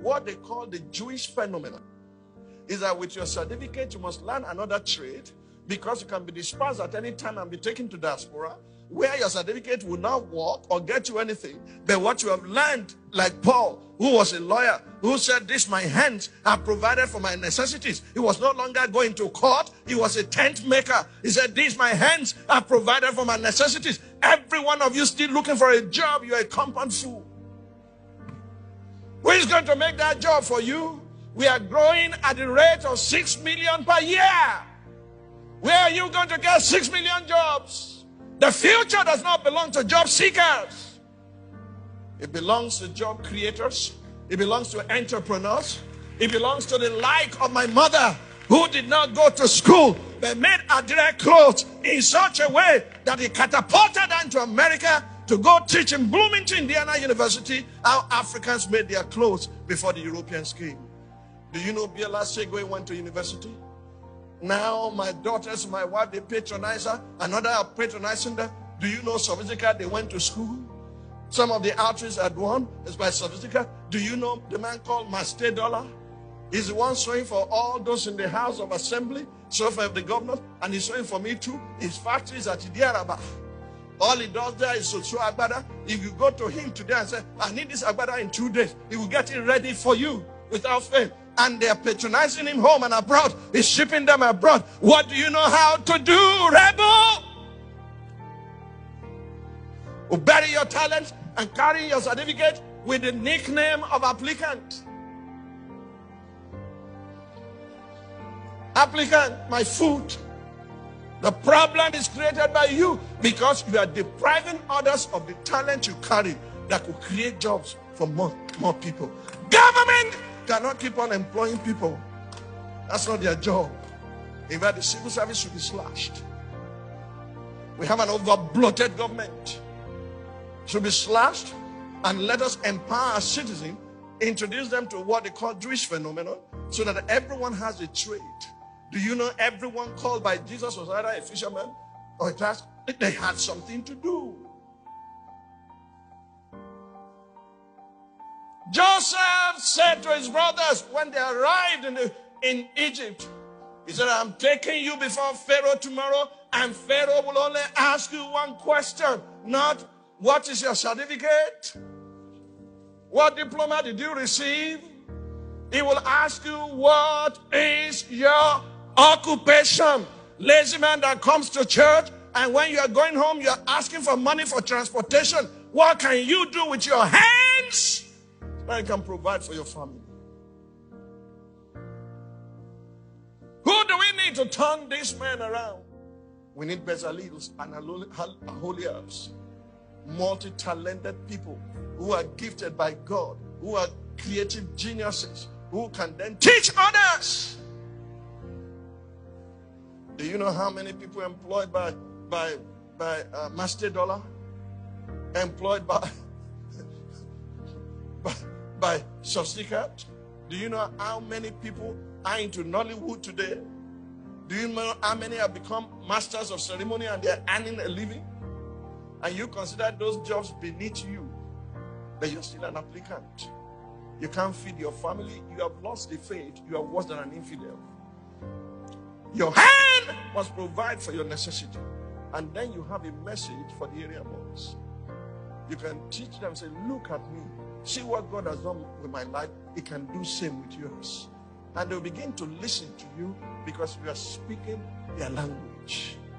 what they call the Jewish phenomenon is that with your certificate, you must learn another trade because you can be dispersed at any time and be taken to diaspora, where your certificate will not work or get you anything. But what you have learned, like Paul, who was a lawyer, who said, "This my hands have provided for my necessities." He was no longer going to court. He was a tent maker. He said, "These my hands have provided for my necessities." Every one of you still looking for a job, you're a compound fool. Who is going to make that job for you? We are growing at the rate of 6 million per year. Where are you going to get 6 million jobs? The future does not belong to job seekers. It belongs to job creators. It belongs to entrepreneurs. It belongs to the like of my mother, who did not go to school but made her direct clothes in such a way that he catapulted her into America to go teach in Bloomington, Indiana University, how Africans made their clothes before the Europeans came. Do you know Biola Segwe went to university? Now my daughters, my wife, they patronize her. Another are patronizing them. Do you know Sophistica? They went to school. Some of the outreach at one is by Sophistica. Do you know the man called Master Dollar? He's the one sewing for all those in the House of Assembly, so for the governors, and he's sewing for me too. His factory is at Idiaraba. All he does there is to sew agbada. If you go to him today and say, "I need this agbada in 2 days," he will get it ready for you without fail. And they are patronizing him home and abroad. He's shipping them abroad. What do you know how to do, rebel? Who bury your talent and carry your certificate with the nickname of applicant. Applicant, my food. The problem is created by you because you are depriving others of the talent you carry that could create jobs for more people. Government cannot keep on employing people. That's not their job. In fact, the civil service should be slashed. We have an over-bloated government. It should be slashed, and let us empower our citizens, introduce them to what they call Jewish phenomenon, so that everyone has a trade. Do you know everyone called by Jesus was either a fisherman or a task? They had something to do. Joseph said to his brothers when they arrived in Egypt, he said, "I'm taking you before Pharaoh tomorrow, and Pharaoh will only ask you one question, not what is your certificate? What diploma did you receive? He will ask you, what is your occupation?" Lazy man that comes to church, and when you are going home, you are asking for money for transportation. What can you do with your hands that you can provide for your family? Who do we need to turn this man around? We need Bezalels and Aholiabs, multi-talented people who are gifted by God, who are creative geniuses, who can then teach others. Do you know how many people employed by Master Dollar? Employed by Sophistica? Do you know how many people are into Nollywood today? Do you know how many have become masters of ceremony and they're earning a living? And you consider those jobs beneath you, but you're still an applicant. You can't feed your family. You have lost the faith. You are worse than an infidel. Your hand must provide for your necessity. And then you have a message for the area boys. You can teach them, say, "Look at me. See what God has done with my life. He can do same with yours." And they'll begin to listen to you because you are speaking their language.